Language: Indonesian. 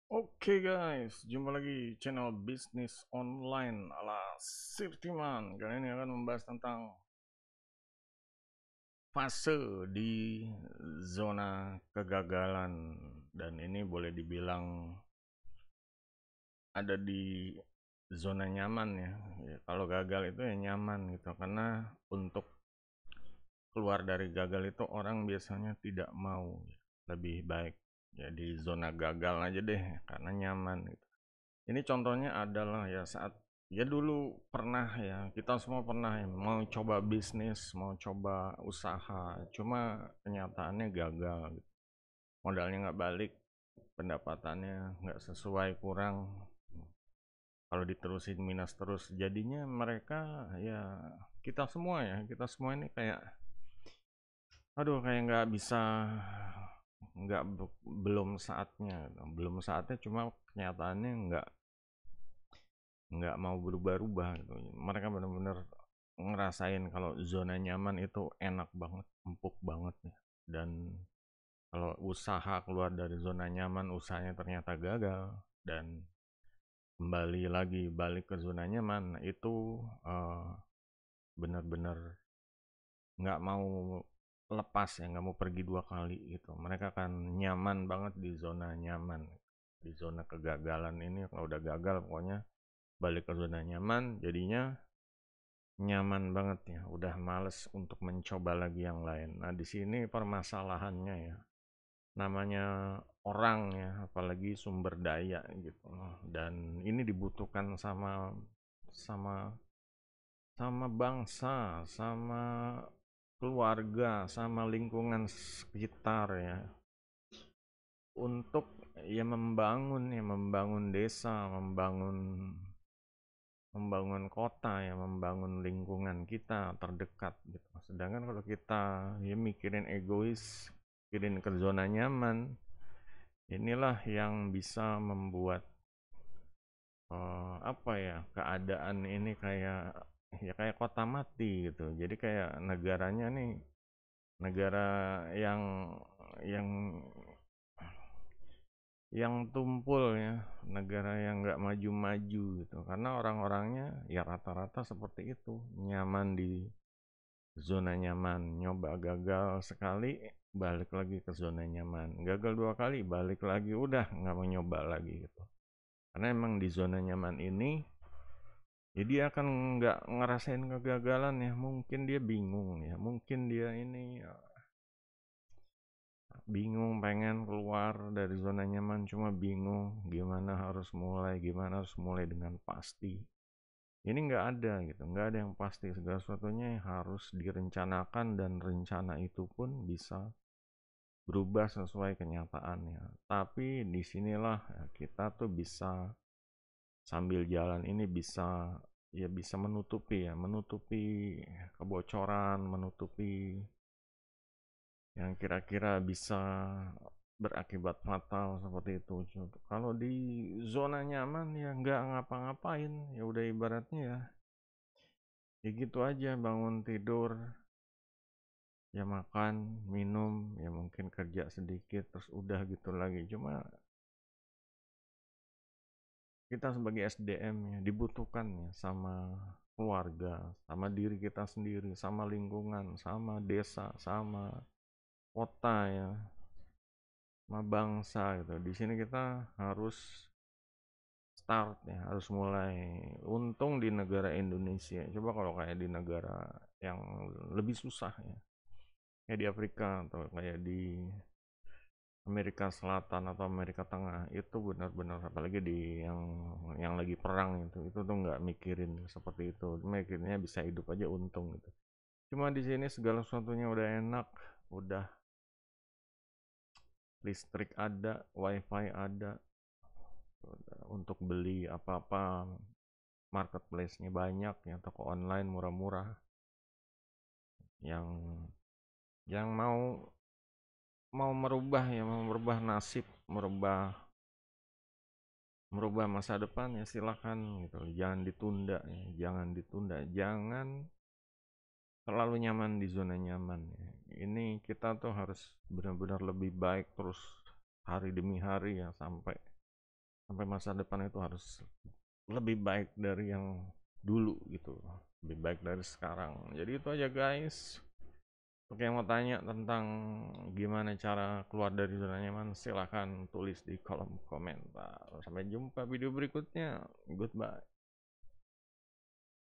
Oke guys, jumpa lagi channel bisnis online ala Sirtiman. Kali ini akan membahas tentang fase di zona kegagalan. Dan ini boleh dibilang ada di zona nyaman ya. Kalau gagal itu ya nyaman gitu. Karena untuk keluar dari gagal itu orang biasanya tidak mau. Lebih baik ya di zona gagal aja deh karena nyaman gitu. Ini contohnya adalah ya saat ya dulu pernah ya, kita semua pernah ya, mau coba bisnis, mau coba usaha, cuma kenyataannya gagal gitu. Modalnya nggak balik, pendapatannya nggak sesuai, kurang. Kalau diterusin minus terus, jadinya mereka ya kita semua ini kayak, aduh kayak nggak bisa, nggak belum saatnya, belum saatnya, cuma kenyataannya nggak mau berubah-ubah gitu. Mereka benar-benar ngerasain kalau zona nyaman itu enak banget, empuk banget ya. Dan kalau usaha keluar dari zona nyaman, usahanya ternyata gagal dan kembali lagi balik ke zona nyaman, itu benar-benar nggak mau lepas ya, nggak mau pergi dua kali gitu. Mereka kan nyaman banget di zona nyaman, di zona kegagalan ini. Kalau udah gagal pokoknya balik ke zona nyaman, jadinya nyaman banget ya, udah males untuk mencoba lagi yang lain. Nah, di sini permasalahannya ya, namanya orang ya, apalagi sumber daya gitu. Dan ini dibutuhkan sama sama bangsa, sama keluarga, sama lingkungan sekitar ya, untuk membangun desa, membangun kota ya, membangun lingkungan kita terdekat gitu. Sedangkan kalau kita ya mikirin egois, mikirin ke zona nyaman, inilah yang bisa membuat apa ya, keadaan ini kayak ya kayak kota mati gitu. Jadi kayak negaranya nih negara yang yang tumpul ya, negara yang nggak maju-maju gitu. Karena orang-orangnya ya rata-rata seperti itu, nyaman di zona nyaman, nyoba gagal sekali, balik lagi ke zona nyaman, gagal dua kali, balik lagi, udah nggak mau nyoba lagi gitu. Karena emang di zona nyaman ini, ya dia akan nggak ngerasain kegagalan ya, mungkin dia bingung ya, mungkin dia ini ya, bingung pengen keluar dari zona nyaman, cuma bingung gimana harus mulai dengan pasti. Ini nggak ada gitu, nggak ada yang pasti, segala sesuatunya harus direncanakan dan rencana itu pun bisa berubah sesuai kenyataannya. Tapi disinilah ya, kita tuh bisa sambil jalan ini bisa menutupi kebocoran, menutupi yang kira-kira bisa berakibat fatal seperti itu. Kalau di zona nyaman ya nggak ngapa-ngapain, ya udah ibaratnya ya gitu aja, bangun tidur, ya makan, minum, ya mungkin kerja sedikit, terus udah gitu lagi. Cuma kita sebagai SDM ya dibutuhkan ya sama keluarga, sama diri kita sendiri, sama lingkungan, sama desa, sama kota ya, sama bangsa gitu. Di sini kita harus start ya, harus mulai. Untung di negara Indonesia. Coba kalau kayak di negara yang lebih susah ya, kayak di Afrika atau kayak di Amerika Selatan atau Amerika Tengah, itu benar-benar, apalagi di yang lagi perang itu tuh nggak mikirin seperti itu, mikirnya bisa hidup aja untung gitu. Cuma di sini segala sesuatunya udah enak, udah listrik ada, wifi ada, untuk beli apa-apa marketplace-nya banyak ya, toko online murah-murah, yang mau mau merubah ya, mau merubah nasib, merubah merubah masa depan ya silakan gitu. Jangan ditunda ya, jangan terlalu nyaman di zona nyaman ya. Ini kita tuh harus benar-benar lebih baik terus hari demi hari ya, sampai sampai masa depan itu harus lebih baik dari yang dulu gitu, lebih baik dari sekarang. Jadi itu aja guys. Oke, yang mau tanya tentang gimana cara keluar dari zona nyaman, silahkan tulis di kolom komentar. Sampai jumpa video berikutnya. Goodbye.